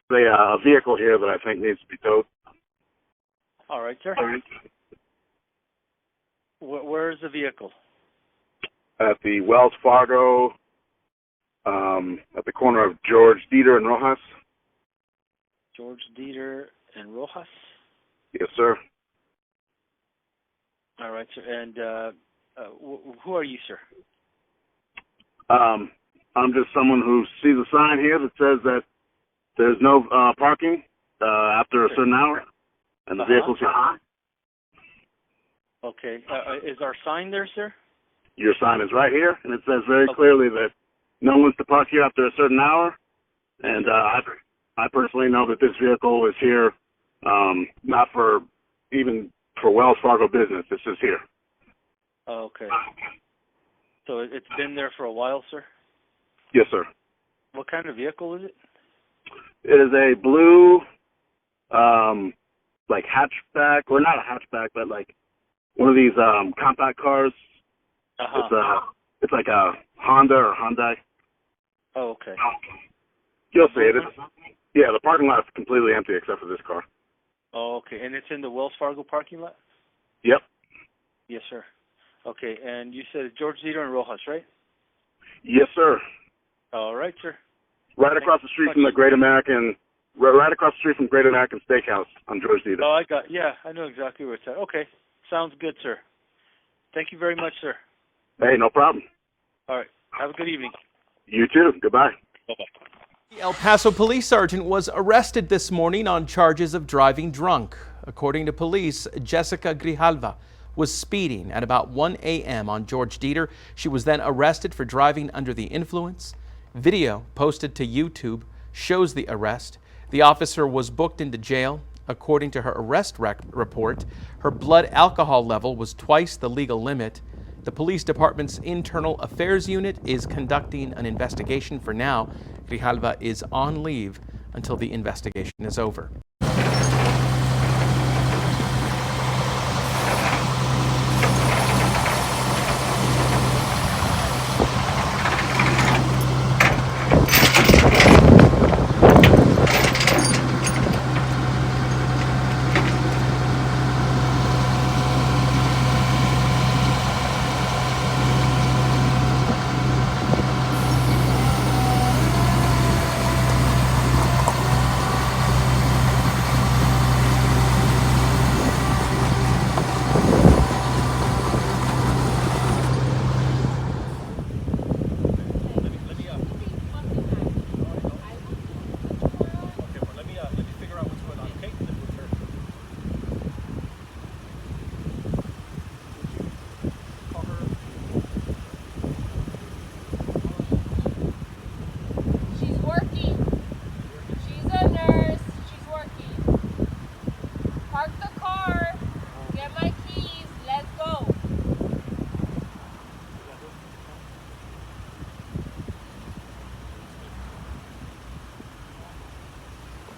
There's a vehicle here that I think needs to be towed. All right, sir. Where is the vehicle? At the Wells Fargo, at the corner of George Dieter and Rojas. George Dieter and Rojas? Yes, sir. All right, sir. And who are you, sir? I'm just someone who sees a sign here that says that there's no parking after a certain hour, and the vehicle's here. Okay. Is our sign there, sir? Your sign is right here, and it says very clearly that no one's to park here after a certain hour. And I personally know that this vehicle is here not for even for Wells Fargo business. It's just here. Okay. So it's been there for a while, sir? Yes, sir. What kind of vehicle is it? It is a blue, like hatchback, or not a hatchback, but like one of these compact cars. It's like a Honda or Hyundai. Oh, okay. You'll see it. Yeah, the parking lot is completely empty except for this car. Oh, okay. And it's in the Wells Fargo parking lot? Yep. Yes, sir. Okay, and you said George Dieter and Rojas, right? Yes, sir. All right, sir. Right across the street from the Great American, right across the street from Great American Steakhouse on George Dieter. Oh, I know exactly where it's at. Okay, sounds good, sir. Thank you very much, sir. Hey, no problem. All right, have a good evening. You too. Goodbye. Bye-bye. The El Paso police sergeant was arrested this morning on charges of driving drunk. According to police, Jessica GRIJALVA was speeding at about 1 a.m. on George Dieter. She was then arrested for driving under the influence. Video posted to YouTube shows the arrest. The officer was booked into jail. According to her arrest report, her blood alcohol level was twice the legal limit. The police department's internal affairs unit is conducting an investigation. For now, GRIJALVA is on leave until the investigation is over.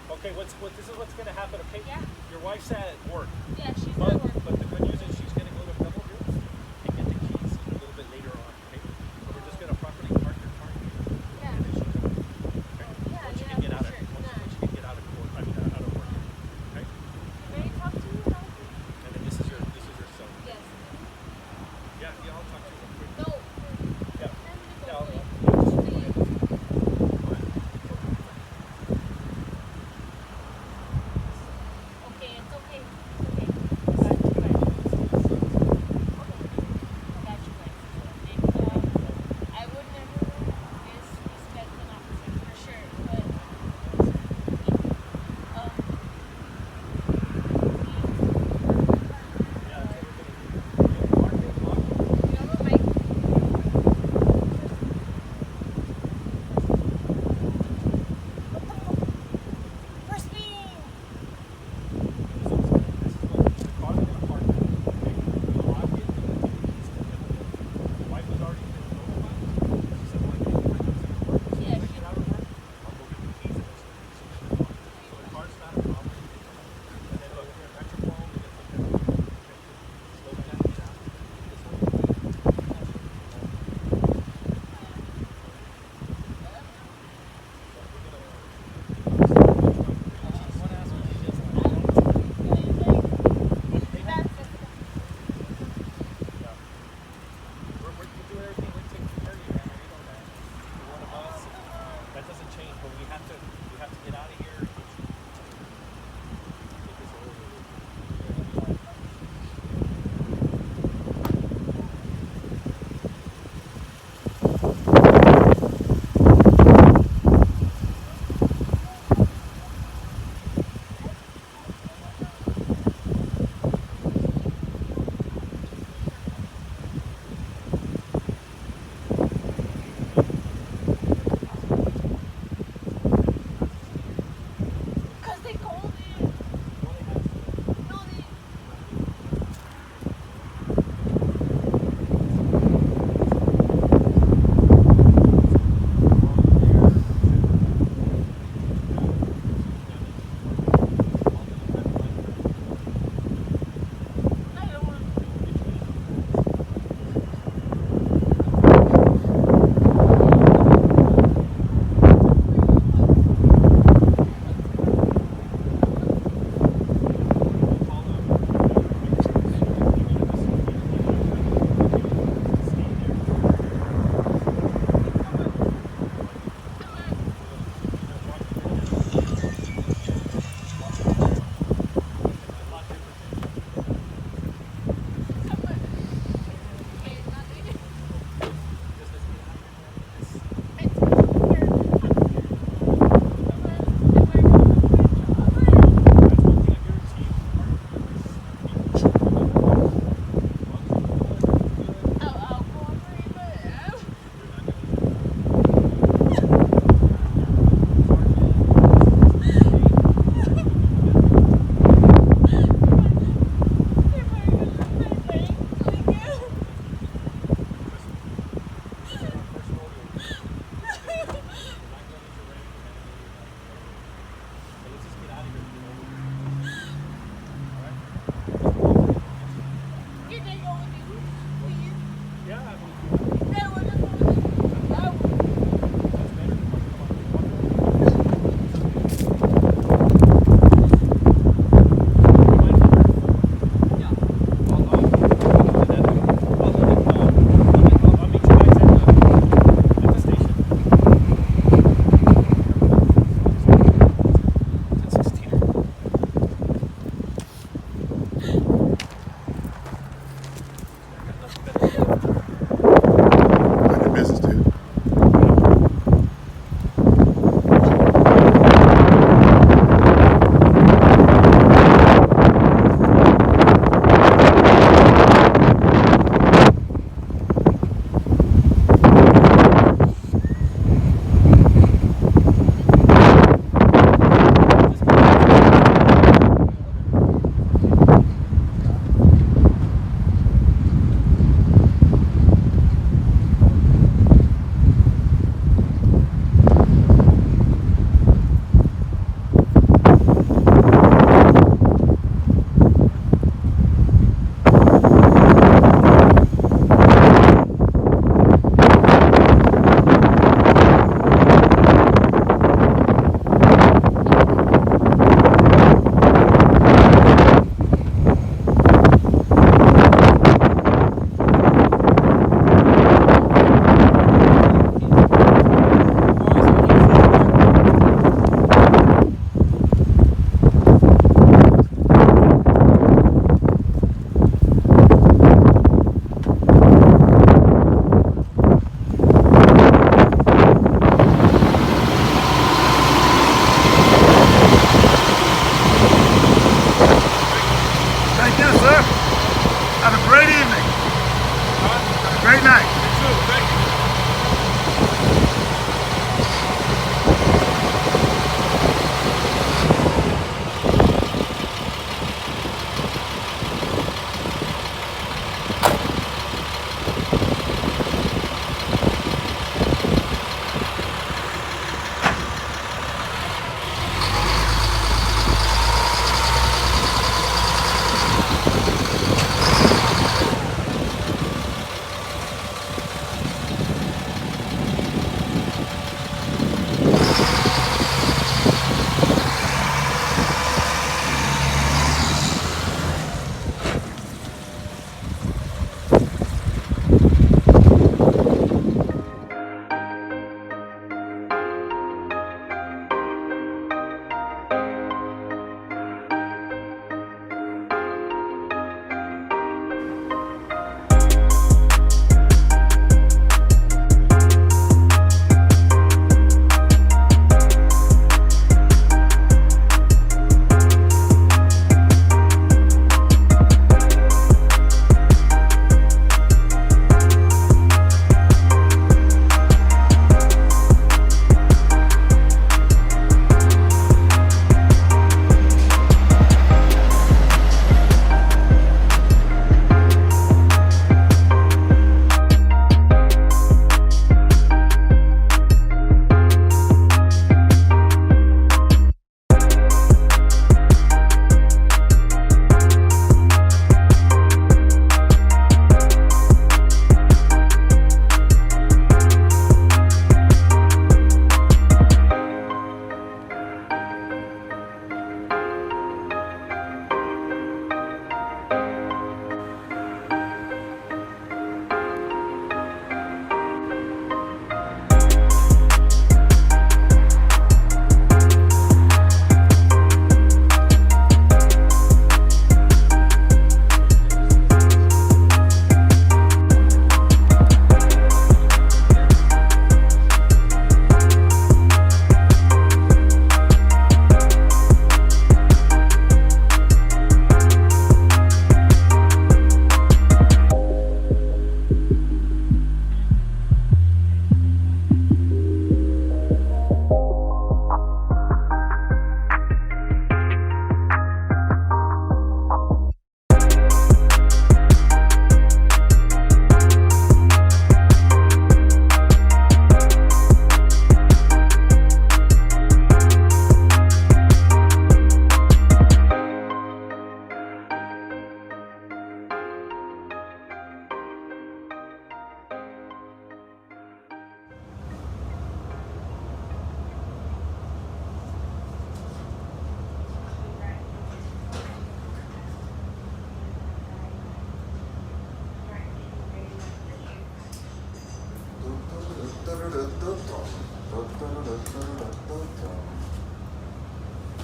Okay, this is what's going to happen, okay? Yeah. Your wife's at work. Yeah, she's at work. But the good news is she's going to go to double rooms and get the keys a little bit later on, okay? So we're just going to properly park your car here. Yeah. And then she'll come. Okay? Yeah, Once you yeah, can get out for of sure. once you can get out of court, out of work. Okay? May I talk to you about this? And then this is your cell. Yes. Yeah, I'll talk to you real quick. No. Yeah. Yeah, I'll okay, it's okay. It's okay. Bye.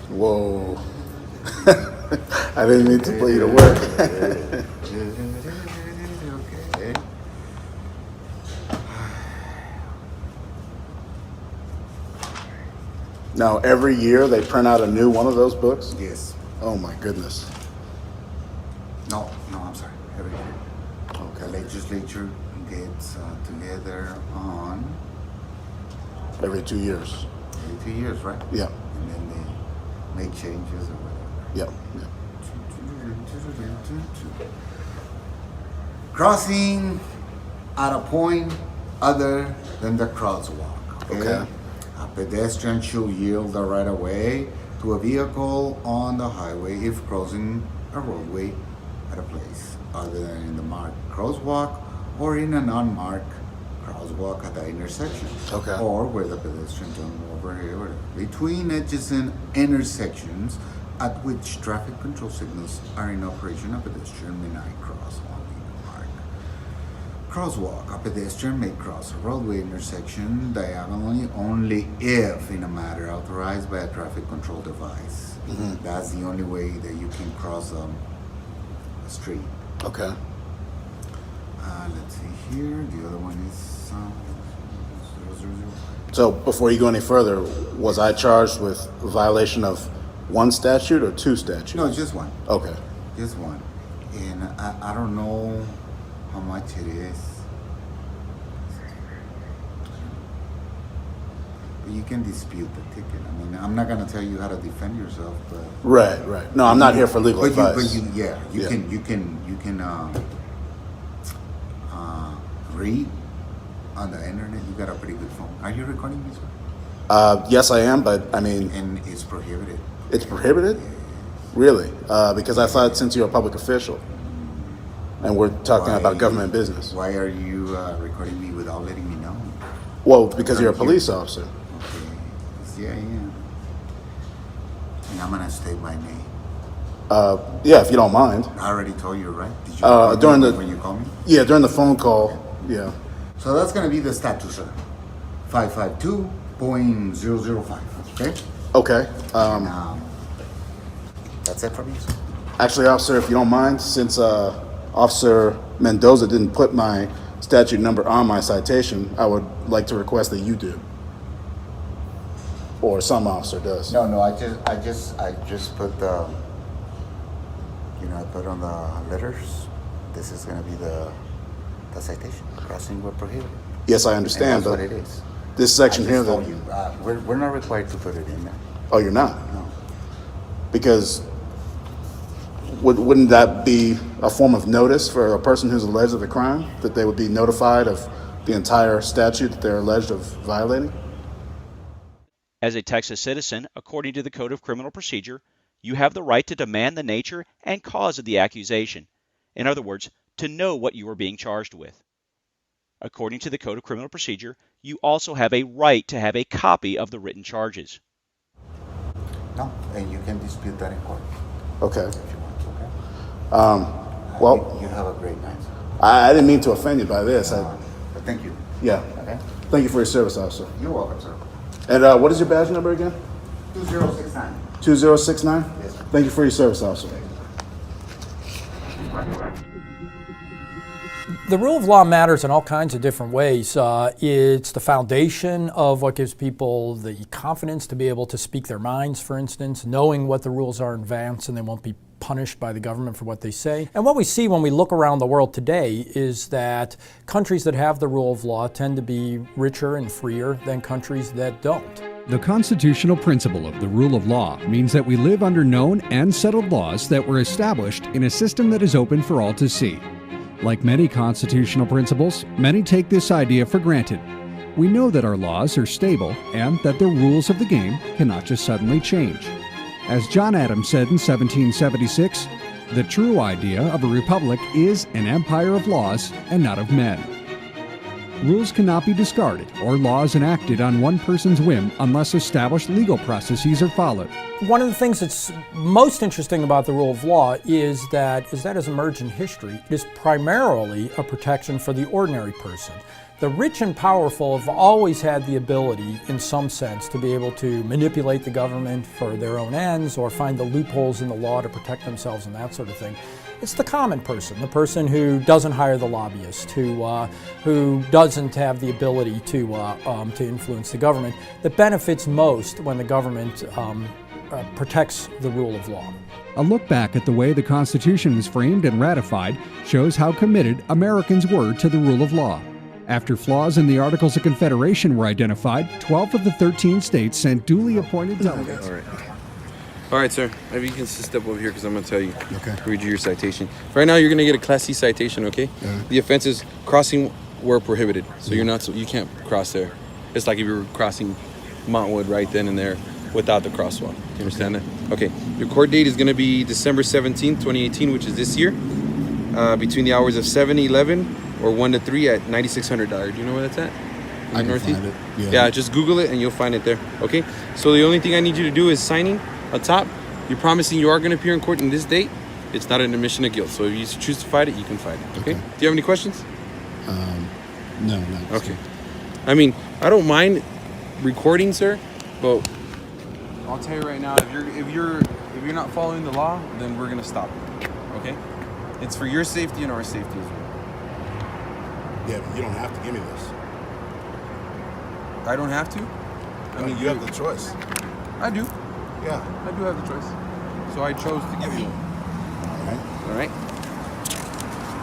Whoa. I didn't mean to put you to work. Okay. Now, every year they print out a new one of those books? Yes. Oh my goodness. No, I'm sorry. Every year. Okay. The legislature gets together on Every 2 years. every 2 years, right? Yeah. And then they make changes or whatever. Yeah. Crossing at a point other than the crosswalk. Okay. A pedestrian should yield the right of way to a vehicle on the highway if crossing a roadway at a place other than in the marked crosswalk or in an unmarked crosswalk at the intersection. Okay. Or where the pedestrian turn over here between adjacent intersections at which traffic control signals are in operation. A pedestrian may not cross only the marked crosswalk. A pedestrian may cross a roadway intersection diagonally only if in a manner authorized by a traffic control device. Mm-hmm. That's the only way that you can cross a street. Okay. Let's see here. The other one is 000. So before you go any further, was I charged with violation of one statute or two statutes? No, just one. Okay. Just one. And I don't know how much it is. But you can dispute the ticket. I mean, I'm not gonna tell you how to defend yourself, but Right. No, I'm not here for legal advice. You Yeah. can read on the internet. You got a pretty good phone. Are you recording this one? Yes, I am, but I mean, And it's prohibited. it's prohibited? Really? Because I thought since you're a public official and we're talking about government business. Why are you recording me without letting me know? Well, because you're a police officer. Okay. Yeah, I am. And I'm gonna state my name. Yeah, if you don't mind. I already told you, right? Did you call During me the- when you call me? Yeah, during the phone call. Yeah. So that's gonna be the statute, sir. 552.005. Okay. Okay. That's it from you, sir. Actually, officer, if you don't mind, since Officer Mendoza didn't put my statute number on my citation, I would like to request that you do. Or some officer does. No, I just put the, I put on the letters. This is gonna be the citation. Crossing where prohibited. Yes, I And understand, that's what but it is. this section I here, just told that, you, we're not required to put it in there. oh, you're not? No. Because wouldn't that be a form of notice for a person who's alleged of a crime, that they would be notified of the entire statute that they're alleged of violating? As a Texas citizen, according to the Code of Criminal Procedure, you have the right to demand the nature and cause of the accusation. In other words, to know what you are being charged with. According to the Code of Criminal Procedure, you also have a right to have a copy of the written charges. No, and you can dispute that in court Okay. if you want, okay? Well, You have a great night, sir. I didn't mean to offend you by this. But thank you. Yeah. Okay? Thank you for your service, officer. You're welcome, sir. And what is your badge number again? 2069. 2069? Yes, sir. Thank you for your service, officer. The rule of law matters in all kinds of different ways. It's the foundation of what gives people the confidence to be able to speak their minds, for instance, knowing what the rules are in advance and they won't be punished by the government for what they say. And what we see when we look around the world today is that countries that have the rule of law tend to be richer and freer than countries that don't. The constitutional principle of the rule of law means that we live under known and settled laws that were established in a system that is open for all to see. Like many constitutional principles, many take this idea for granted. We know that our laws are stable and that the rules of the game cannot just suddenly change. As John Adams said in 1776, the true idea of a republic is an empire of laws and not of men. Rules cannot be discarded or laws enacted on one person's whim unless established legal processes are followed. One of the things that's most interesting about the rule of law is that as emerged in history, it is primarily a protection for the ordinary person. The rich and powerful have always had the ability, in some sense, to be able to manipulate the government for their own ends or find the loopholes in the law to protect themselves and that sort of thing. It's the common person, the person who doesn't hire the lobbyist, who doesn't have the ability to influence the government, that benefits most when the government protects the rule of law. A look back at the way the Constitution was framed and ratified shows how committed Americans were to the rule of law. After flaws in the Articles of Confederation were identified, 12 of the 13 states sent duly appointed delegates. All right, sir. Maybe you can step over here because I'm going to tell you. Okay. Read you your citation. Right now, you're going to get a Class C citation, okay? The offense is crossing where prohibited. So you can't cross there. It's like if you were crossing Montwood right then and there without the crosswalk. Do you understand that? Okay. Your court date is going to be December 17th, 2018, which is this year, between the hours of 7-11 or 1 to 3 at $9,600. Do you know where that's at? I can find it. Yeah, just Google it and you'll find it there. Okay. So the only thing I need you to do is signing on top. You're promising you are going to appear in court in this date. It's not an admission of guilt. So if you choose to fight it, you can fight it. Okay. Do you have any questions? No, not okay. I mean, I don't mind recording, sir, but I'll tell you right now, if you're not following the law, then we're gonna stop it. Okay? It's for your safety and our safety as well. Yeah, but you don't have to give me this. I don't have to? I mean, you have the choice. I do. Yeah. I do have the choice. So I chose to give you one. All right.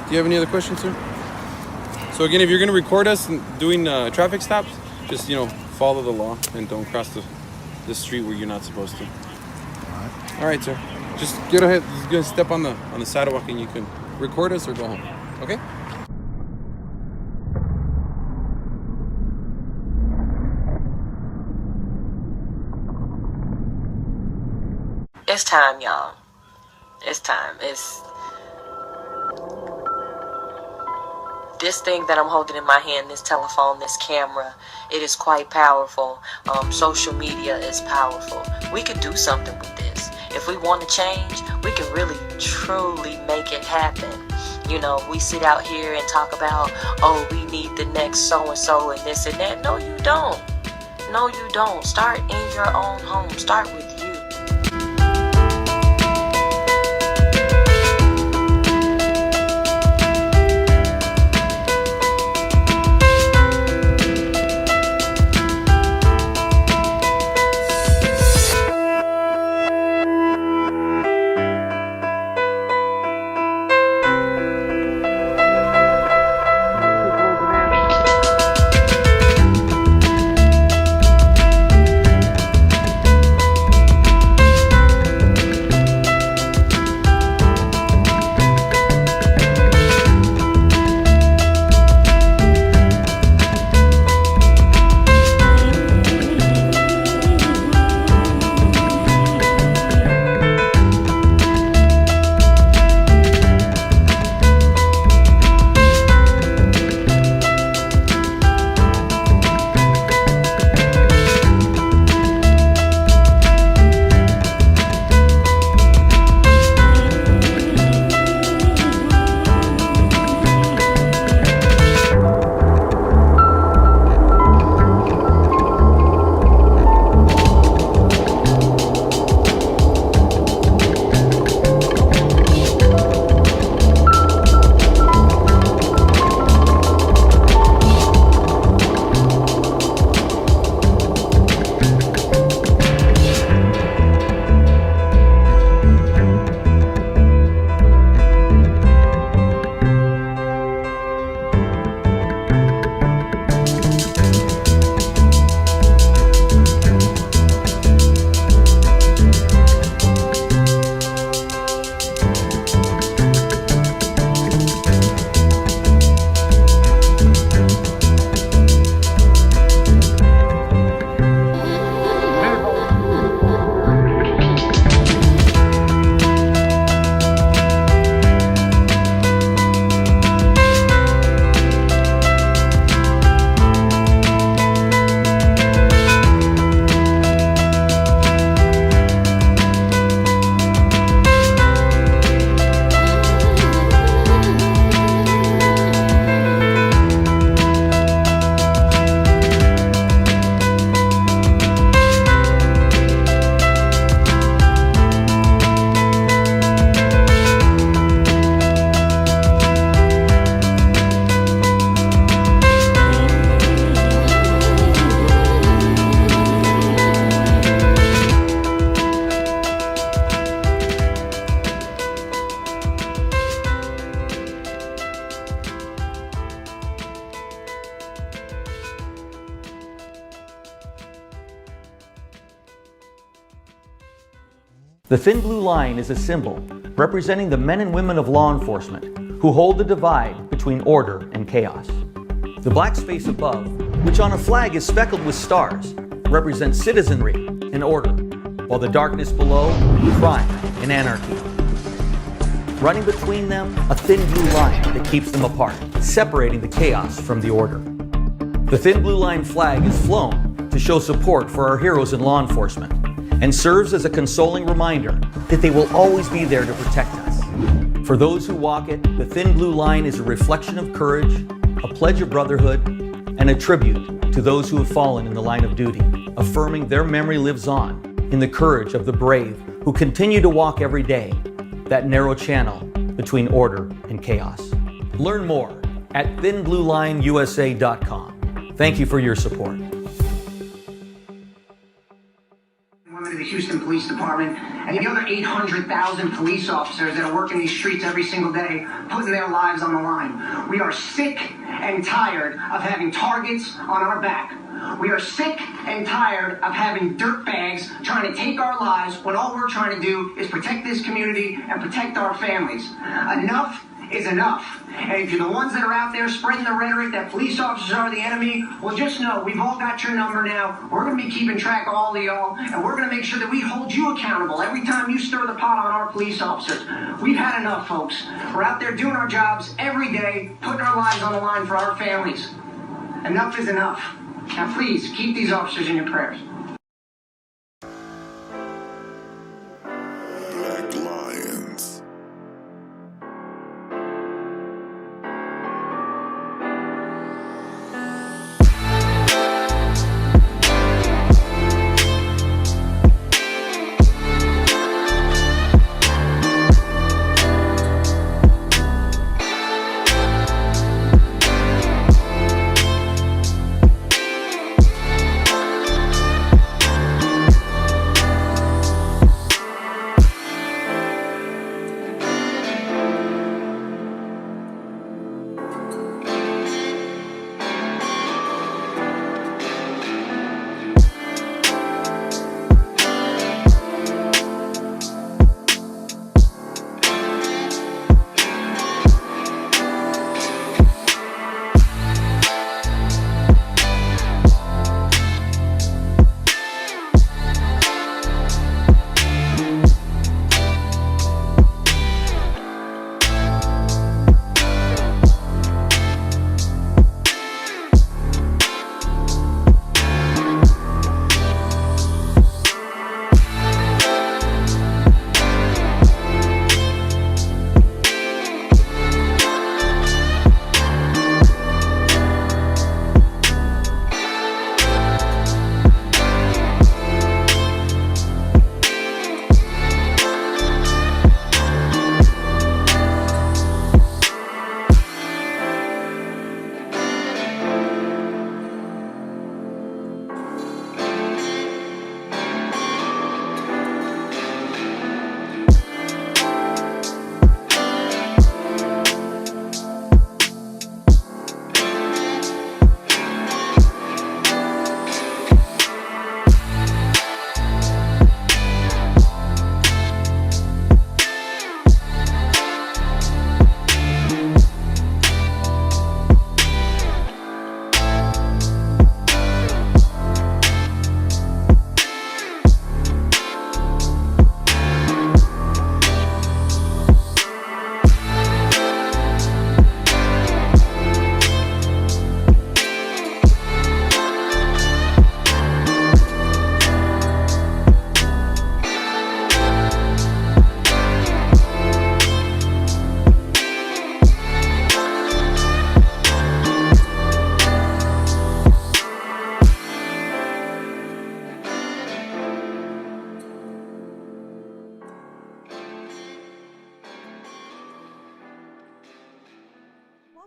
Do you have any other questions, sir? So again, if you're gonna record us doing traffic stops, just follow the law and don't cross the street where you're not supposed to. All right, sir. Just get ahead. Just gonna step on the sidewalk and you can record us or go home. Okay? It's time, y'all. It's time. It's this thing that I'm holding in my hand, this telephone, this camera. It is quite powerful. Social media is powerful. We can do something with this. If we want to change, we can really, truly make it happen. We sit out here and talk about, oh, we need the next so-and-so and this and that. No, you don't. No, you don't. Start in your own home. Start with you. The thin blue line is a symbol representing the men and women of law enforcement who hold the divide between order and chaos. The black space above, which on a flag is speckled with stars, represents citizenry and order, while the darkness below, crime and anarchy. Running between them, a thin blue line that keeps them apart, separating the chaos from the order. The thin blue line flag is flown to show support for our heroes in law enforcement and serves as a consoling reminder that they will always be there to protect us. For those who walk it, the thin blue line is a reflection of courage, a pledge of brotherhood, and a tribute to those who have fallen in the line of duty, affirming their memory lives on in the courage of the brave who continue to walk every day that narrow channel between order and chaos. Learn more at thinbluelineusa.com. Thank you for your support. Women of the Houston Police Department and the other 800,000 police officers that are working these streets every single day, putting their lives on the line. We are sick and tired of having targets on our back. We are sick and tired of having dirtbags trying to take our lives when all we're trying to do is protect this community and protect our families. Enough is enough. And if you're the ones that are out there spreading the rhetoric that police officers are the enemy, well, just know we've all got your number now. We're going to be keeping track of all of y'all, and we're going to make sure that we hold you accountable every time you stir the pot on our police officers. We've had enough, folks. We're out there doing our jobs every day, putting our lives on the line for our families. Enough is enough. Now, please, keep these officers in your prayers.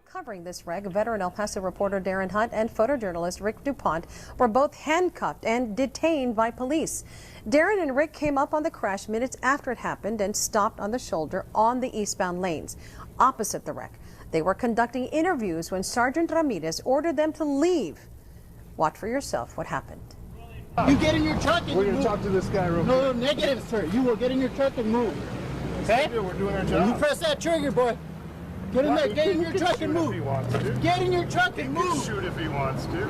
Covering this wreck, veteran El Paso reporter Darren Hunt and photojournalist Rick DuPont were both handcuffed and detained by police. Darren and Rick came up on the crash minutes after it happened and stopped on the shoulder on the eastbound lanes, opposite the wreck. They were conducting interviews when Sergeant Ramirez ordered them to leave. Watch for yourself what happened. You get in your truck and we're going to talk to this guy real quick. No, negative, sir. You will get in your truck and move. Okay? We're doing our job. You press that trigger, boy. Get in there. Get in your truck and move. Get in your truck and move. He can shoot if he wants to.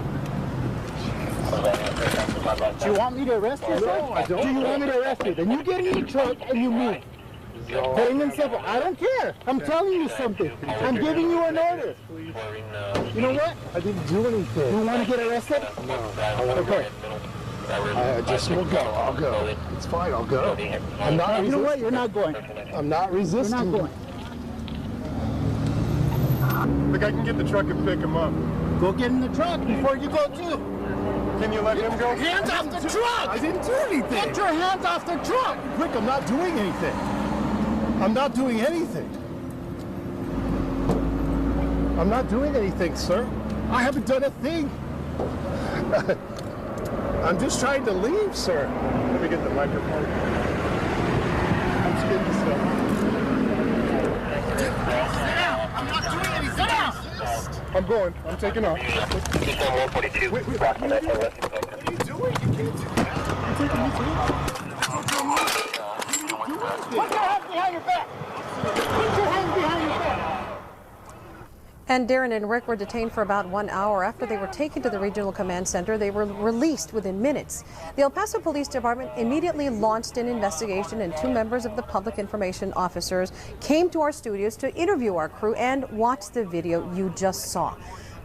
Do you want me to arrest you, sir? No, I don't. Do you want me to arrest you? Then you get in your truck and you move. Plain and simple. I don't care. I'm telling you something. I'm giving you an order. You know what? I didn't do anything. You want to get arrested? No. Okay. I just will go. I'll go. It's fine. I'll go. I'm not. You know what? You're not going. I'm not resisting. You're not going. Look, I can get the truck and pick him up. Go get in the truck before you go too. Can you let him go? Hands off the truck! I didn't do anything. Get your hands off the truck! Quick, I'm not doing anything. I'm not doing anything. I'm not doing anything, sir. I haven't done a thing. I'm just trying to leave, sir. Let me get the microphone. I'm just getting this stuff. I'm not doing anything. I'm going. I'm taking off. Wait, what are you doing? You can't do that. I'm taking you too. Put your hands behind your back. Put your hands behind your back. And Darren and Rick were detained for about 1 hour. After they were taken to the regional command center, they were released within minutes. The El Paso Police Department immediately launched an investigation, and 2 members of the public information officers came to our studios to interview our crew and watch the video you just saw.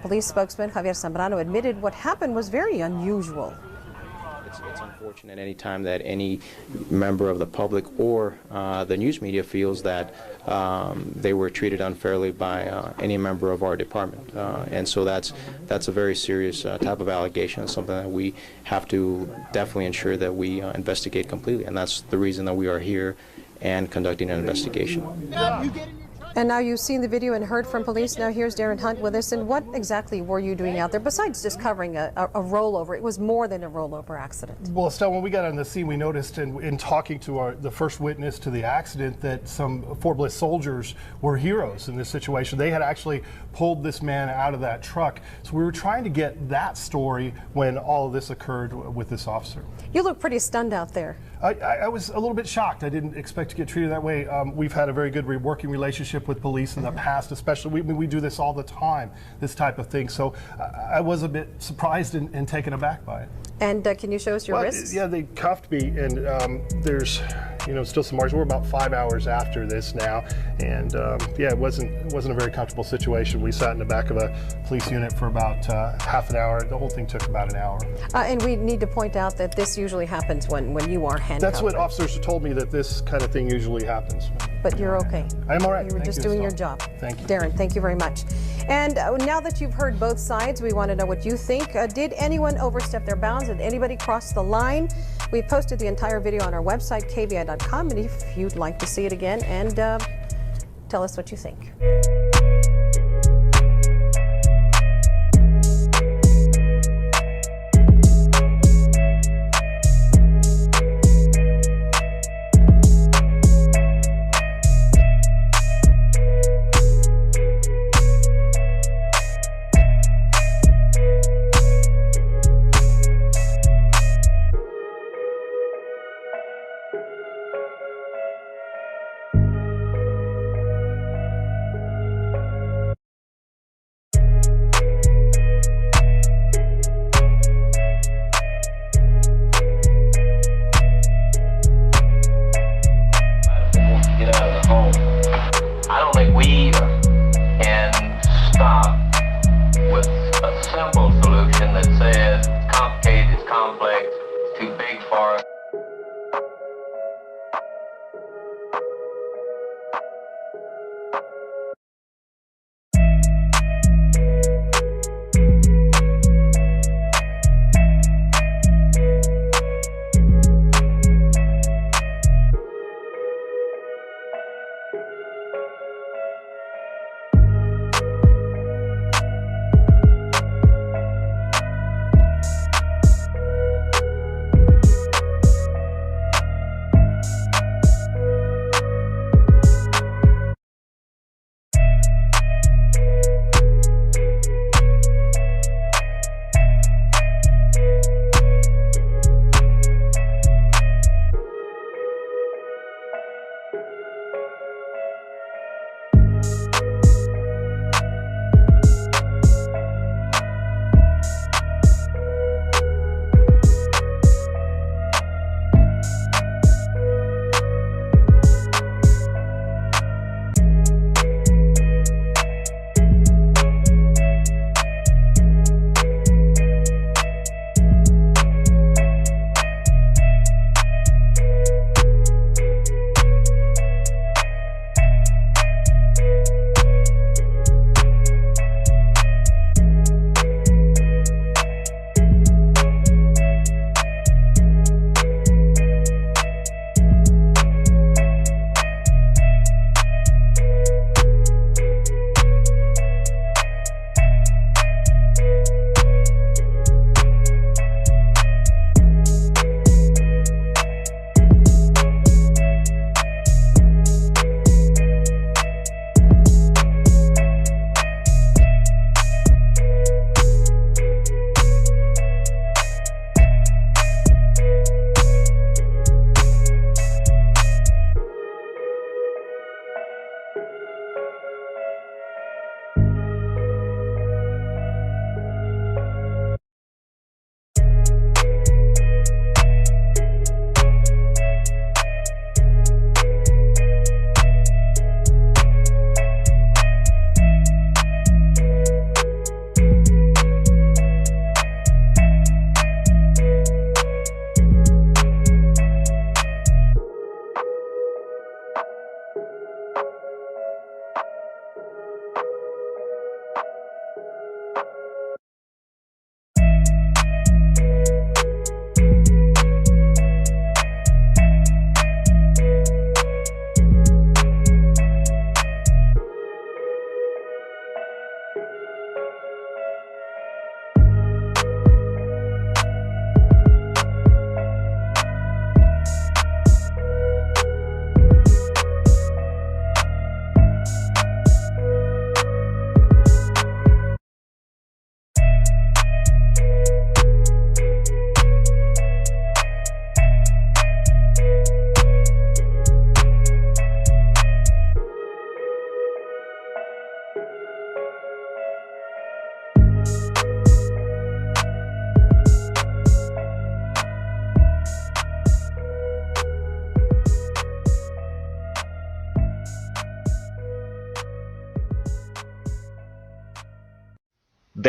Police spokesman Javier Zambrano admitted what happened was very unusual. It's unfortunate any time that any member of the public or the news media feels that they were treated unfairly by any member of our department. And so that's a very serious type of allegation. It's something that we have to definitely ensure that we investigate completely. And that's the reason that we are here and conducting an investigation. And now you've seen the video and heard from police. Now here's Darren Hunt with us. And what exactly were you doing out there besides just covering a rollover? It was more than a rollover accident. Well, Estelle, when we got on the scene, we noticed in talking to the first witness to the accident that some Fort Bliss soldiers were heroes in this situation. They had actually pulled this man out of that truck. So we were trying to get that story when all of this occurred with this officer. You look pretty stunned out there. I was a little bit shocked. I didn't expect to get treated that way. We've had a very good working relationship with police in the past, especially. We do this all the time, this type of thing. So I was a bit surprised and taken aback by it. And can you show us your wrists? Yeah, they cuffed me, and there's, still some marks. We're about 5 hours after this now, and yeah, it wasn't a very comfortable situation. We sat in the back of a police unit for about half an hour. The whole thing took about an hour. And we need to point out that this usually happens when you are handcuffed. That's what officers have told me, that this kind of thing usually happens. But you're okay. I'm all right. You were just doing your job. Thank you. Darren, thank you very much. And now that you've heard both sides, we want to know what you think. Did anyone overstep their bounds? Did anybody cross the line? We've posted the entire video on our website, KVIA.com, and if you'd like to see it again, and tell us what you think.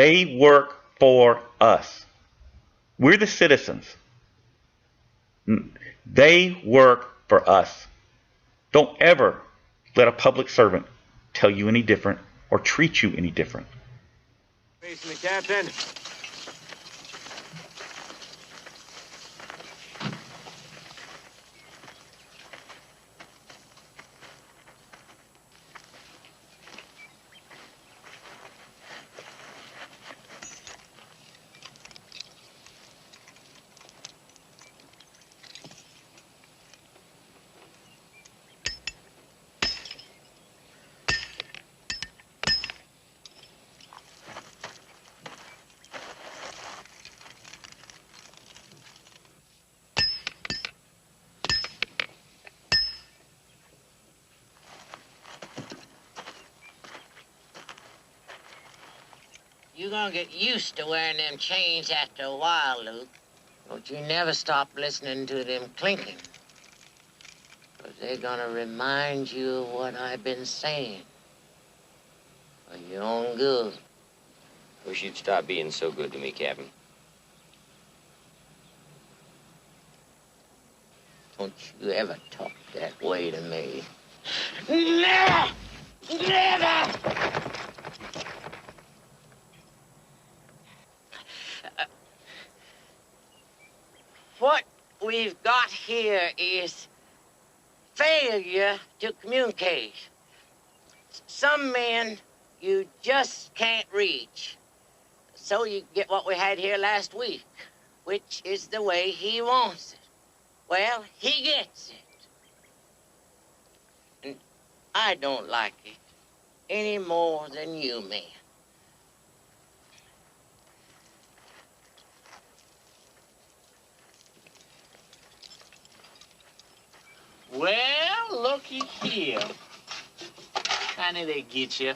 They work for us. We're the citizens. They work for us. Don't ever let a public servant tell you any different or treat you any different. Facing the captain. You're gonna get used to wearing them chains after a while, Luke. Don't you never stop listening to them clinking. 'Cause they're gonna remind you of what I've been saying. For your own good. Wish you'd stop being so good to me, Captain. Don't you ever talk that way to me. Never! Never! What we've got here is failure to communicate. Some men you just can't reach. So you get what we had here last week, which is the way he wants it. Well, he gets it. And I don't like it any more than you, man. Well, looky here. I knew they'd get you.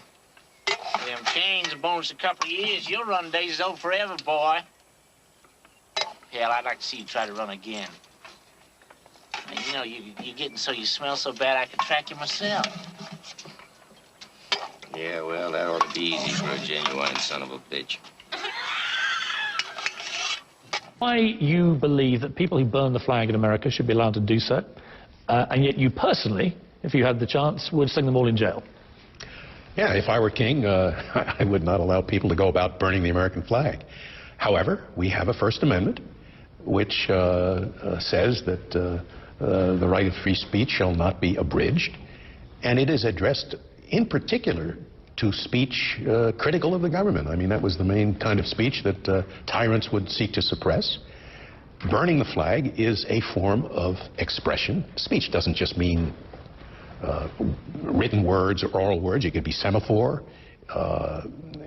Them chains and bones a couple of years, you'll run days old forever, boy. Hell, I'd like to see you try to run again. And you know, you're getting so you smell so bad I could track you myself. Yeah, well, that ought to be easy for a genuine son of a bitch. Why you believe that people who burn the flag in America should be allowed to do so, and yet you personally, if you had the chance, would sling them all in jail? Yeah, if I were king, I would not allow people to go about burning the American flag. However, we have a First Amendment which says that the right of free speech shall not be abridged, and it is addressed in particular to speech critical of the government. I mean, that was the main kind of speech that tyrants would seek to suppress. Burning the flag is a form of expression. Speech doesn't just mean written words or oral words. It could be semaphore.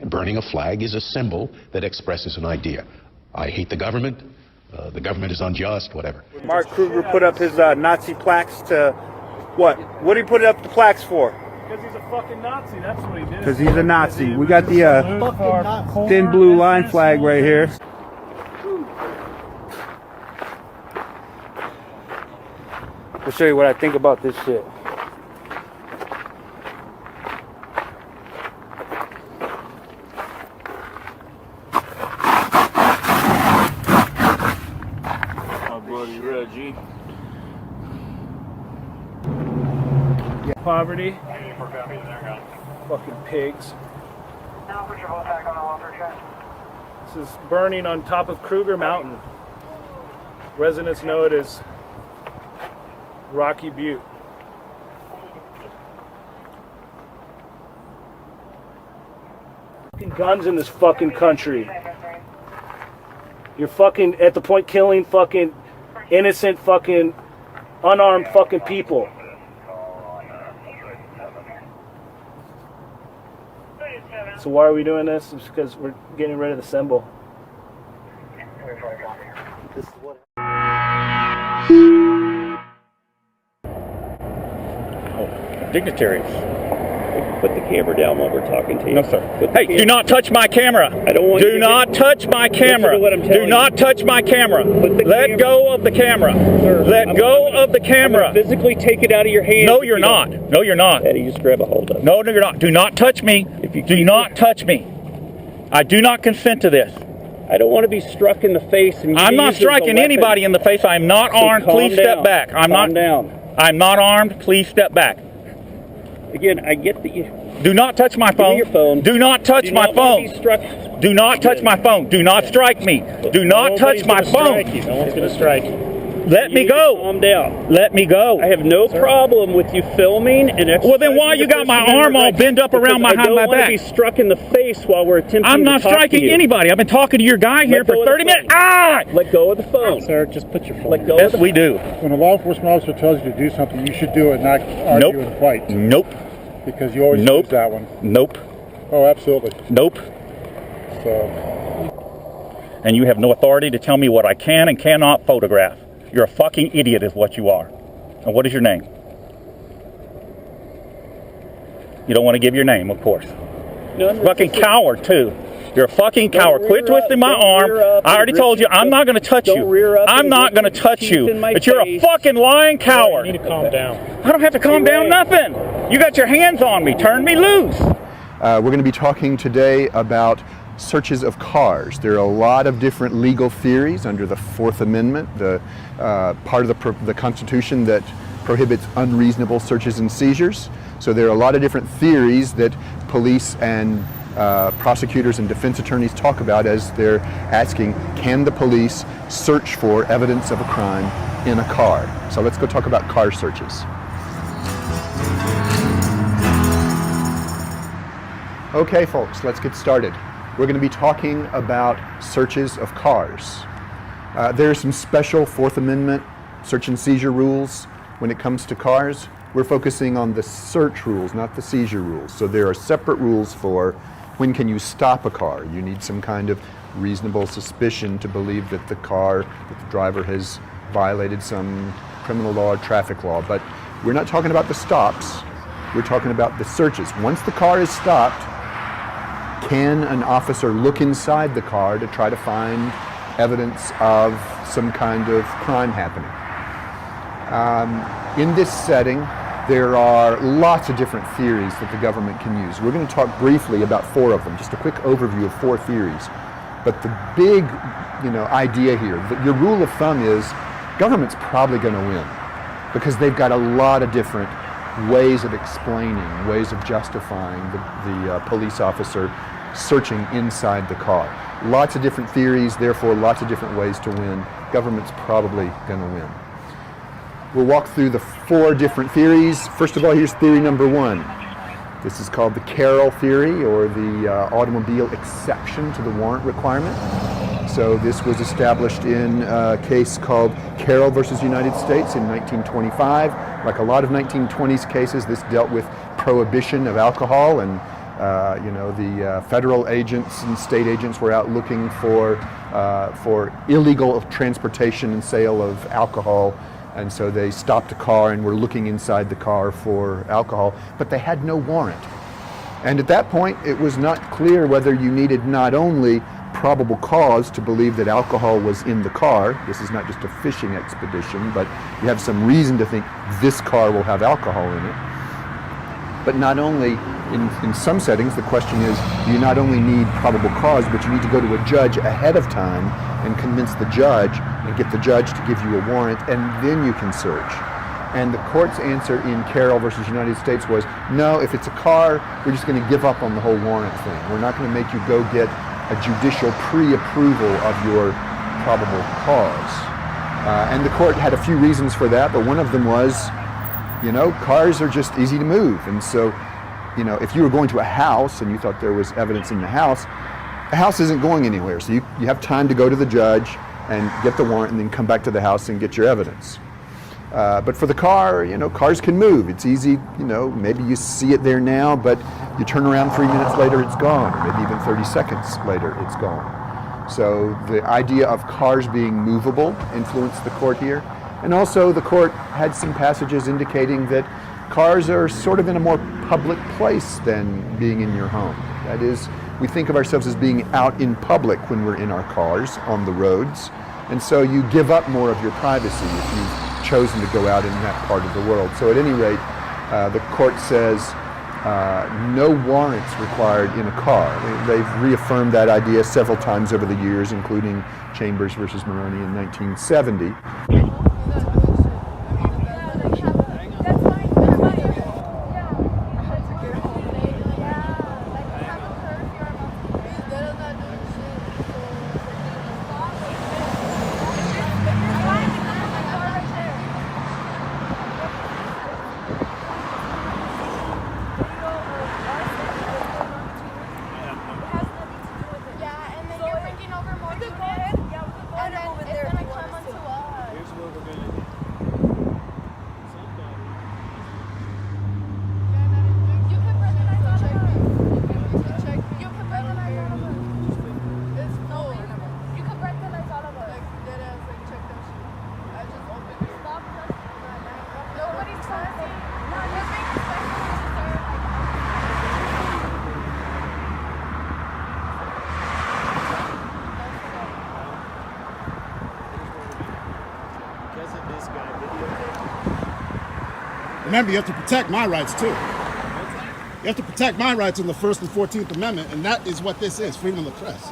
Burning a flag is a symbol that expresses an idea. I hate the government is unjust, whatever. Mark Kruger put up his Nazi plaques to what? What did he put up the plaques for? Because he's a fucking Nazi, that's what he did. Because he's a Nazi. We got the thin blue line flag right here. I'll show you what I think about this shit. Oh, bloody Reggie. Poverty. Fucking pigs. This is burning on top of Kruger Mountain. Residents know it as Rocky Butte. Fucking guns in this fucking country. You're fucking at the point killing fucking innocent fucking unarmed fucking people. So why are we doing this? It's because we're getting rid of the symbol. This is what Dignitaries. Put the camera down while we're talking to you. No, sir. Hey, do not touch my camera. I don't want you to Do not touch my camera. Do not touch my camera. Let go of the camera. Let go of the camera. Physically take it out of your hand. No, you're not. No, you're not. Eddie, just grab a hold of it. No, you're not. Do not touch me. Do not touch me. I do not consent to this. I don't want to be struck in the face. And I'm not striking anybody in the face. I'm not armed. Please step back. I'm not armed. Please step back. Again, I get that you... Do not touch my phone. Your phone. Do not touch my phone. Do not touch my phone. Do not strike me. Do not touch my phone. No one's going to strike you. Let me go. Calm down. Let me go. I have no problem with you filming and exercising. Well, then why you got my arm all bent up around behind my back? I don't want to be struck in the face while we're attempting to talk to you. I'm not striking anybody. I've been talking to your guy here for 30 minutes. Ah! Let go of the phone. Sir, just put your phone. Let go Yes, of the we do. When a law enforcement officer tells you to do something, you should do it, not argue and fight. Nope. Because you always use that one. Nope. Oh, absolutely. Nope. So. And you have no authority to tell me what I can and cannot photograph. You're a fucking idiot is what you are. And what is your name? You don't want to give your name, of course. Fucking coward, too. You're a fucking coward. Quit twisting my arm. I already told you, I'm not going to touch you. I'm not going to touch you. But you're a fucking lying coward. You need to calm down. I don't have to calm down nothing. You got your hands on me. Turn me loose. We're going to be talking today about searches of cars. There are a lot of different legal theories under the Fourth Amendment, the part of the Constitution that prohibits unreasonable searches and seizures. So there are a lot of different theories that police and prosecutors and defense attorneys talk about as they're asking, can the police search for evidence of a crime in a car? So let's go talk about car searches. Okay, folks, let's get started. We're going to be talking about searches of cars. There are some special Fourth Amendment search and seizure rules when it comes to cars. We're focusing on the search rules, not the seizure rules. So there are separate rules for when can you stop a car. You need some kind of reasonable suspicion to believe that the driver has violated some criminal law or traffic law. But we're not talking about the stops. We're talking about the searches. Once the car is stopped, can an officer look inside the car to try to find evidence of some kind of crime happening? In this setting, there are lots of different theories that the government can use. We're going to talk briefly about 4 of them, just a quick overview of 4 theories. But the big, idea here, your rule of thumb is government's probably going to win because they've got a lot of different ways of explaining, ways of justifying the police officer searching inside the car. Lots of different theories, therefore lots of different ways to win. Government's probably going to win. We'll walk through the 4 different theories. First of all, here's theory number 1. This is called the Carroll theory, or the automobile exception to the warrant requirement. So this was established in a case called Carroll versus United States in 1925. Like a lot of 1920s cases, this dealt with prohibition of alcohol, and the federal agents and state agents were out looking for illegal transportation and sale of alcohol, and so they stopped a car and were looking inside the car for alcohol, but they had no warrant. And at that point, it was not clear whether you needed not only probable cause to believe that alcohol was in the car. This is not just a fishing expedition, but you have some reason to think this car will have alcohol in it. But not only, in some settings, the question is, you not only need probable cause, but you need to go to a judge ahead of time and convince the judge and get the judge to give you a warrant, and then you can search. And the court's answer in Carroll versus United States was, no, if it's a car, we're just going to give up on the whole warrant thing. We're not going to make you go get a judicial pre-approval of your probable cause. And the court had a few reasons for that, but one of them was, cars are just easy to move. And so, if you were going to a house and you thought there was evidence in the house isn't going anywhere. So you have time to go to the judge and get the warrant and then come back to the house and get your evidence. But for the car, cars can move. It's easy, maybe you see it there now, but you turn around 3 minutes later, it's gone. Or maybe even 30 seconds later, it's gone. So the idea of cars being movable influenced the court here. And also the court had some passages indicating that cars are sort of in a more public place than being in your home. That is, we think of ourselves as being out in public when we're in our cars on the roads. And so you give up more of your privacy if you've chosen to go out in that part of the world. So at any rate, the court says no warrants required in a car. They've reaffirmed that idea several times over the years, including Chambers versus Maroney in 1970. Remember, you have to protect my rights, too. You have to protect my rights in the First and 14th Amendment, and that is what this is, freedom of the press.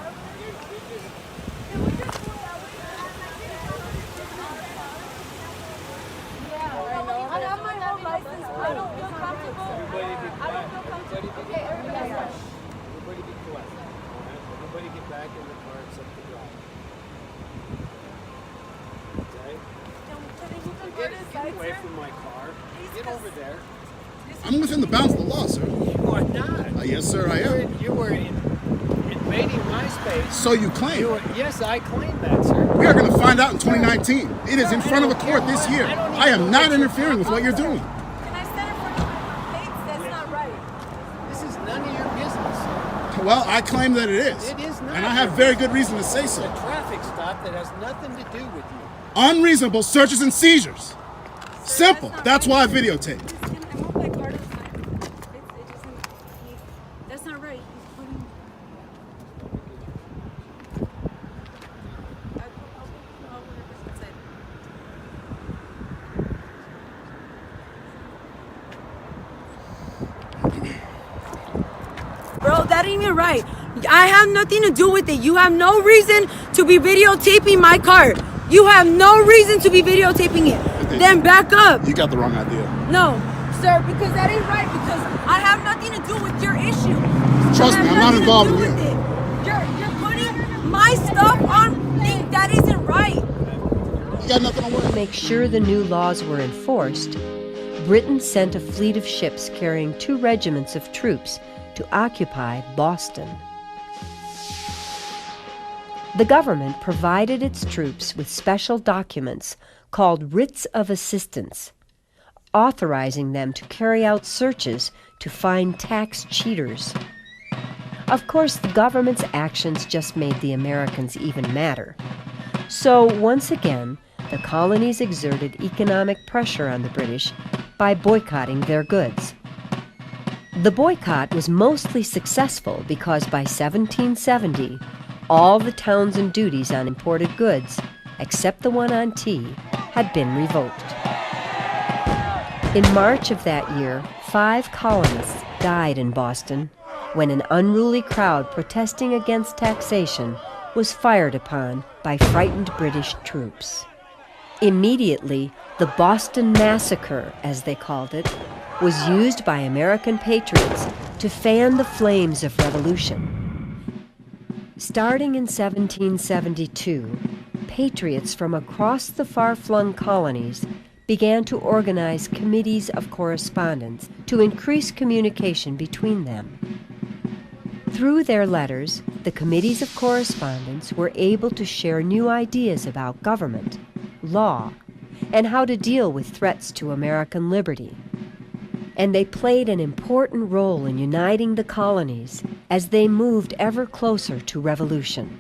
I'm within the bounds of the law, sir. You are not. Yes, sir, I am. You were invading my space. So you claim. Yes, I claim that, sir. We are going to find out in 2019. It is in front of the court this year. I am not interfering with what you're doing. Can I stand in front of my face? That's not right. This is none of your business. Well, I claim that it is. It is not. And I have very good reason to say so. It's a traffic stop that has nothing to do with you. Unreasonable searches and seizures. Simple. That's why I videotaped. That's not right. Bro, that ain't even right. I have nothing to do with it. You have no reason to be videotaping my car. You have no reason to be videotaping it. Then back up. You got the wrong idea. No, sir, because that ain't right. Because I have nothing to do with your issue. Trust me, I'm not involved in you. You're putting my stuff on me. That isn't right. You got nothing to worry. To make sure the new laws were enforced, Britain sent a fleet of ships carrying 2 regiments of troops to occupy Boston. The government provided its troops with special documents called writs of assistance, authorizing them to carry out searches to find tax cheaters. Of course, the government's actions just made the Americans even madder. So, once again, the colonies exerted economic pressure on the British by boycotting their goods. The boycott was mostly successful because by 1770, all the Townsend duties on imported goods, except the one on tea, had been revoked. In March of that year, 5 colonists died in Boston when an unruly crowd protesting against taxation was fired upon by frightened British troops. Immediately, the Boston Massacre, as they called it, was used by American patriots to fan the flames of revolution. Starting in 1772, patriots from across the far-flung colonies began to organize committees of correspondence to increase communication between them. Through their letters, the committees of correspondence were able to share new ideas about government, law, and how to deal with threats to American liberty. And they played an important role in uniting the colonies as they moved ever closer to revolution.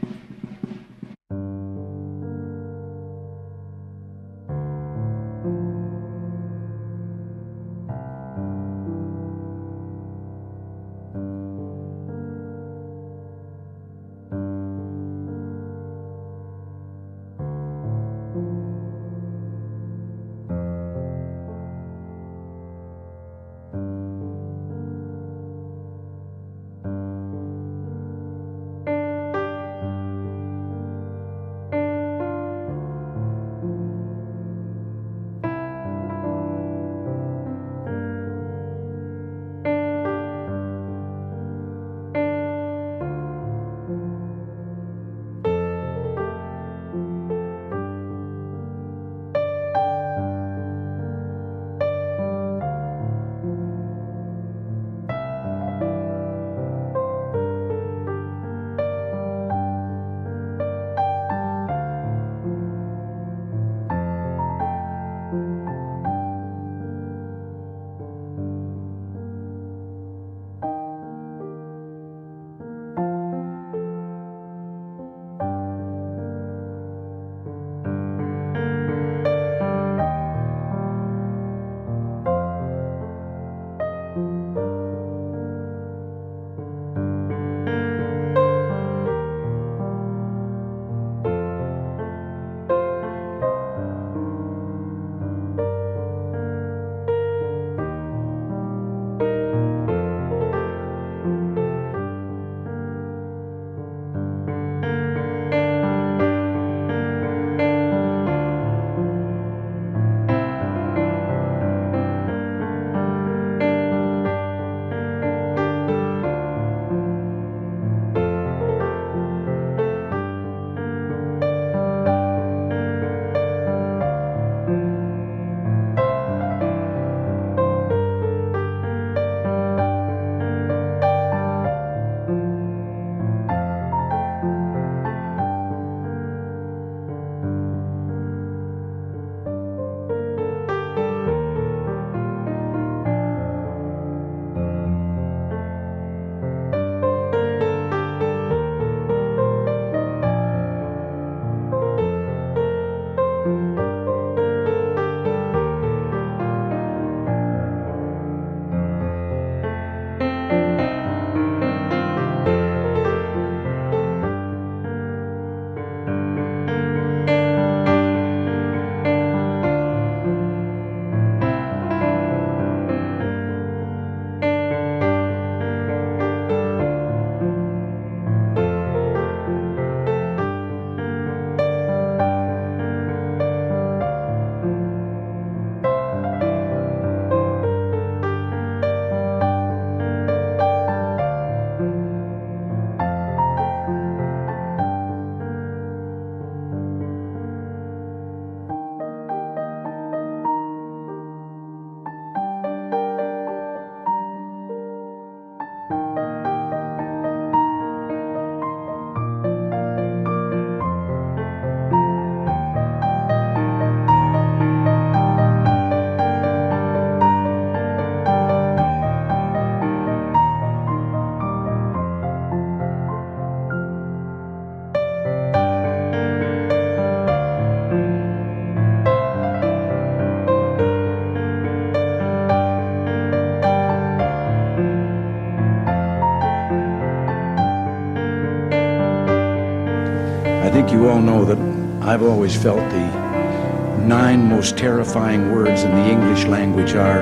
you all know that I've always felt the 9 most terrifying words in the English language are,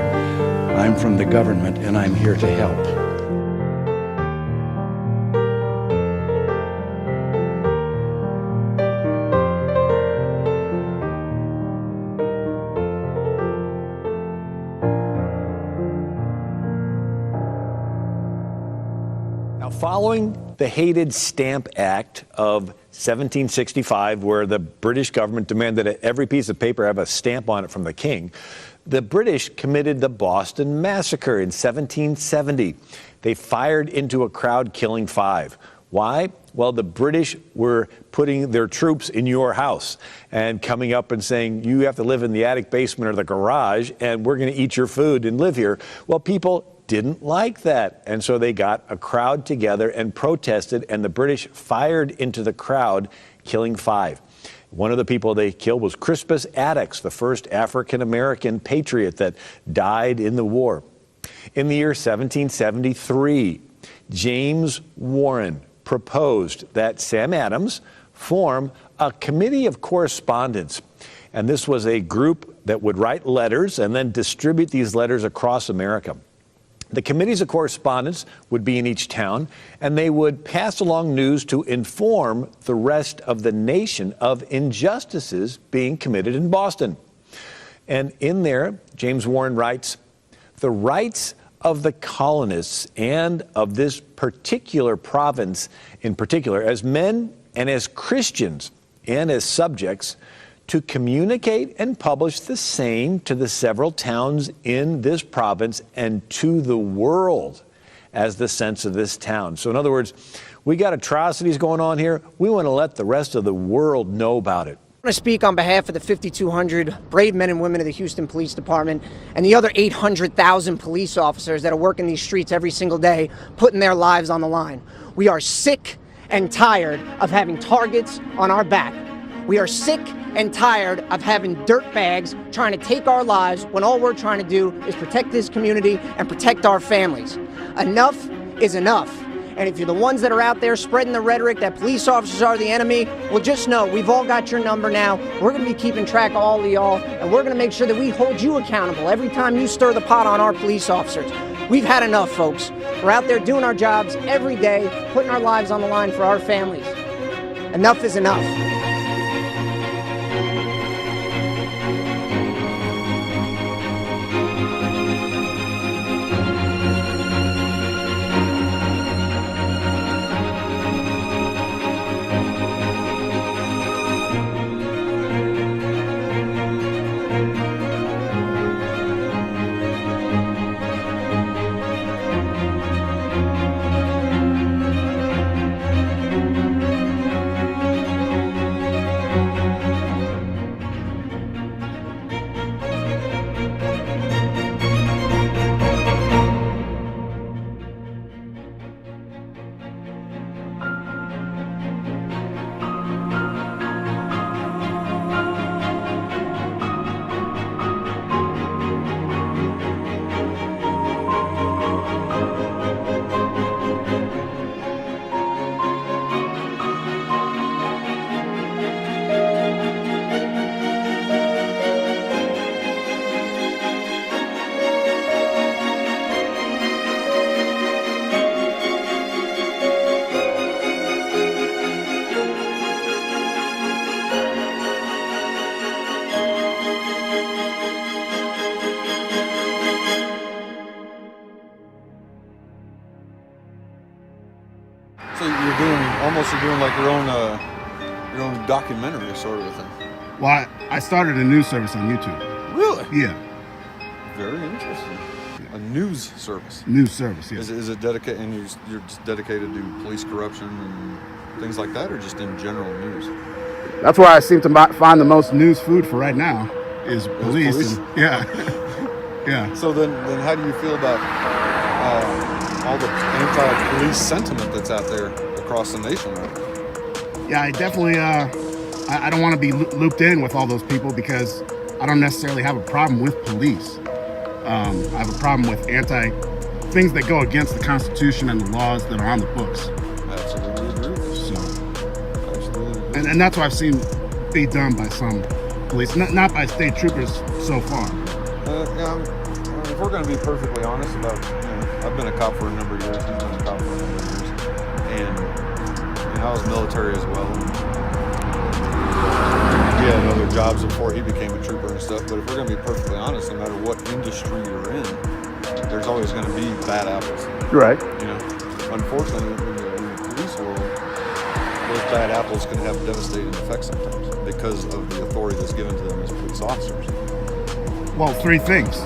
I'm from the government and I'm here to help. Now, following the hated Stamp Act of 1765, where the British government demanded that every piece of paper have a stamp on it from the king, the British committed the Boston Massacre in 1770. They fired into a crowd, killing 5. Why? Well, the British were putting their troops in your house and coming up and saying, you have to live in the attic, basement, or the garage, and we're going to eat your food and live here. Well, people didn't like that, and so they got a crowd together and protested, and the British fired into the crowd, killing 5. One of the people they killed was Crispus Attucks, the first African-American patriot that died in the war. In the year 1773, James Warren proposed that Sam Adams form a committee of correspondence. And this was a group that would write letters and then distribute these letters across America. The committees of correspondence would be in each town, and they would pass along news to inform the rest of the nation of injustices being committed in Boston. And in there, James Warren writes, the rights of the colonists and of this particular province in particular, as men and as Christians and as subjects, to communicate and publish the same to the several towns in this province and to the world as the sense of this town. So in other words, we got atrocities going on here. We want to let the rest of the world know about it. I want to speak on behalf of the 5,200 brave men and women of the Houston Police Department and the other 800,000 police officers that are working these streets every single day, putting their lives on the line. We are sick and tired of having targets on our back. We are sick and tired of having dirtbags trying to take our lives when all we're trying to do is protect this community and protect our families. Enough is enough. And if you're the ones that are out there spreading the rhetoric that police officers are the enemy, well, just know we've all got your number now. We're going to be keeping track of all of y'all, and we're going to make sure that we hold you accountable every time you stir the pot on our police officers. We've had enough, folks. We're out there doing our jobs every day, putting our lives on the line for our families. Enough is enough. So you're doing like your own documentary sort of a thing. Well, I started a news service on YouTube. Really? Yeah. Very interesting. A news service. News service, yeah. Is it dedicated, and you're just dedicated to police corruption and things like that, or just in general news? That's where I seem to find the most news food for right now is police. And, yeah. Yeah. So then how do you feel about all the anti-police sentiment that's out there across the nation right now? Yeah, I definitely, I don't want to be looped in with all those people because I don't necessarily have a problem with police. I have a problem with things that go against the Constitution and the laws that are on the books. Absolutely agree. So, absolutely agree. and that's what I've seen be done by some police, not by state troopers so far. If we're going to be perfectly honest about, I've been a cop for a number of years, he's been a cop for a number of years, and I was military as well. He had other jobs before he became a trooper and stuff, but if we're going to be perfectly honest, no matter what industry you're in, there's always going to be bad apples. Right. Unfortunately, in the police world, those bad apples can have devastating effects sometimes because of the authority that's given to them as police officers. Well, three things: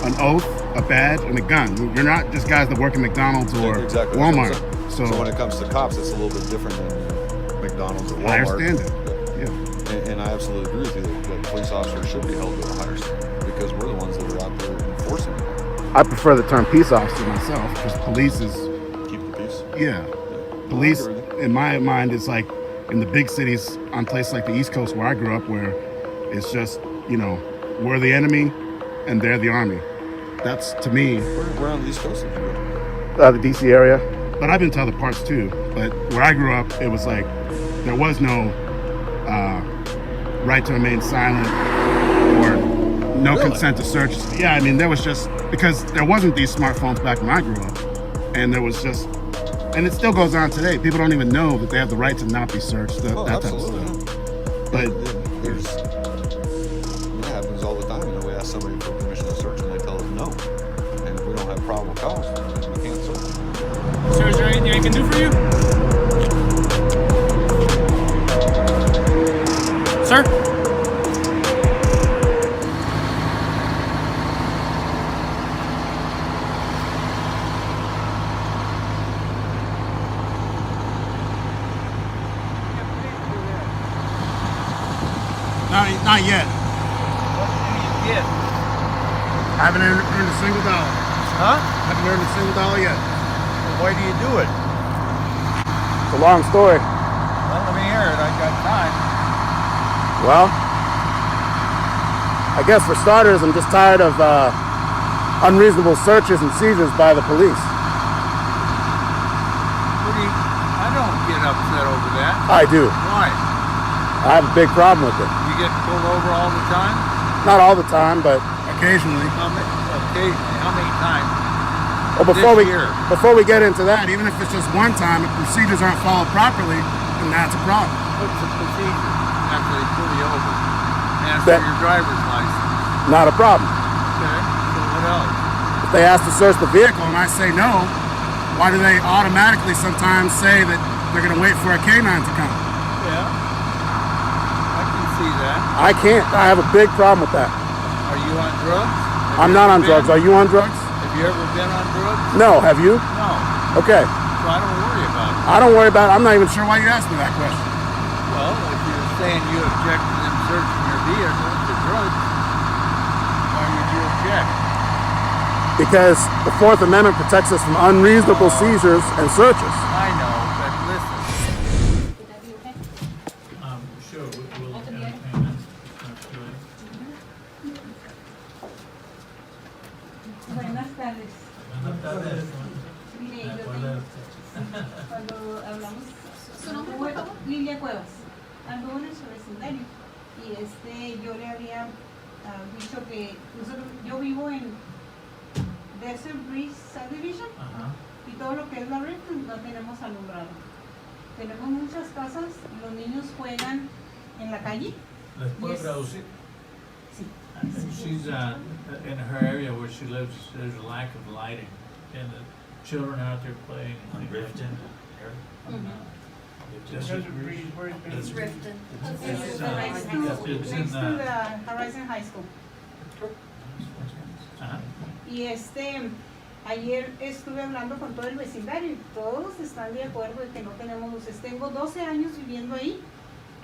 an oath, a badge, and a gun. You're not just guys that work at McDonald's or Walmart. So when it comes to cops, it's a little bit different than McDonald's or Walmart. Higher standard. And I absolutely agree with you that police officers should be held to a higher standard because we're the ones that are out there enforcing it. I prefer the term peace officer myself because police is keep the peace. Yeah, police in my mind is like in the big cities on places like the East Coast where I grew up, where it's just we're the enemy and they're the army. That's to me. Where on the East Coast did you go? The DC area, but I've been to other parts too. But where I grew up, it was like there was no right to remain silent or no consent to search. Yeah, I mean, there was just, because there wasn't these smartphones back when I grew up, and there was just, and it still goes on today. People don't even know that they have the right to not be searched, that type of stuff. But it happens all the time. We ask somebody for permission to search and they tell us no. And if we don't have probable cause, we can't search. Sir, is there anything I can do for you? Sir? Not yet. What do you get? I haven't earned a single dollar. Huh? Haven't earned a single dollar yet. Why do you do it? It's a long story. Well, let me hear it. I got time. Well, I guess for starters, I'm just tired of unreasonable searches and seizures by the police. I don't get upset over that. I do. Why? I have a big problem with it. You get pulled over all the time? Not all the time, but occasionally. How many times? Well, before we get into that, even if it's just one time, if procedures aren't followed properly, then that's a problem. What's the procedure after they pull you over? Ask for your driver's license. Not a problem. Okay, so what else? If they ask to search the vehicle and I say no, why do they automatically sometimes say that they're going to wait for a canine to come? Yeah, I can see that. I can't. I have a big problem with that. Are you on drugs? I'm not on drugs. Are you on drugs? Have you ever been on drugs? No. Have you? No. Okay. So I don't worry about it. I don't worry about it. I'm not even sure why you asked me that question. Well, if you're saying you object to them searching your vehicle for drugs, why would you object? Because the Fourth Amendment protects us from unreasonable seizures and searches. I know, but listen. Sure, we'll entertain that. Buenas tardes. Buenas tardes. Mire, yo tengo, cuando hablamos, ¿su nombre, por favor? Lilia Cuevas. Ando en su vecindario y yo le había dicho que yo vivo en Desert Breeze Subdivision y todo lo que es la red no tenemos alumbrado. Tenemos muchas casas, los niños juegan en la calle. ¿Les puedo traducir? Sí. She's in her area where she lives, there's a lack of lighting and the children are out there playing and Riften. It's Riften. It's Next to the Horizon High School. Y ayer estuve hablando con todo el vecindario y todos están de acuerdo de que no tenemos luces. Tengo 12 años viviendo ahí.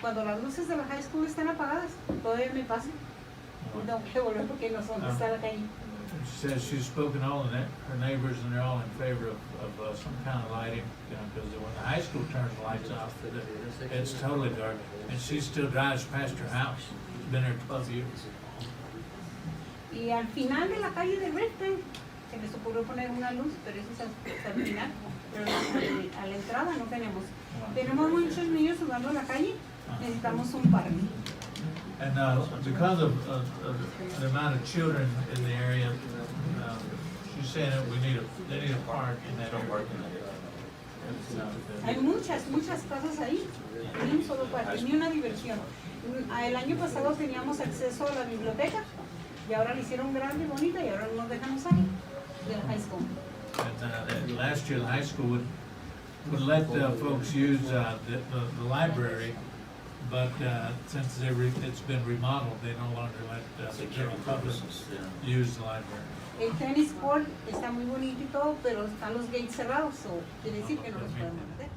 Cuando las luces de la high school están apagadas, todavía me pasa. Y tengo que volver porque no sé dónde está la calle. She says she's spoken to all her neighbors and they're all in favor of some kind of lighting, because when the high school turns the lights off, it's totally dark. And she still drives past her house. She's been there 12 years. Y al final de la calle de Riften, se les ocurrió poner una luz, pero eso es al final. Pero a la entrada no tenemos. Tenemos muchos niños jugando en la calle Necesitamos un parque. And because of the amount of children in the area, she's saying that they need a park and they don't work in it. Hay muchas cosas ahí, ni un solo parque, ni una diversión. El año pasado teníamos acceso a la biblioteca y ahora la hicieron grande y bonita y ahora no nos dejan usar de la high school. And last year the high school would let folks use the library, but since it's been remodeled, they no longer let the general public use the library. El tennis court está muy bonito y todo, pero están los gates cerrados, so quiere decir que no los podemos meter.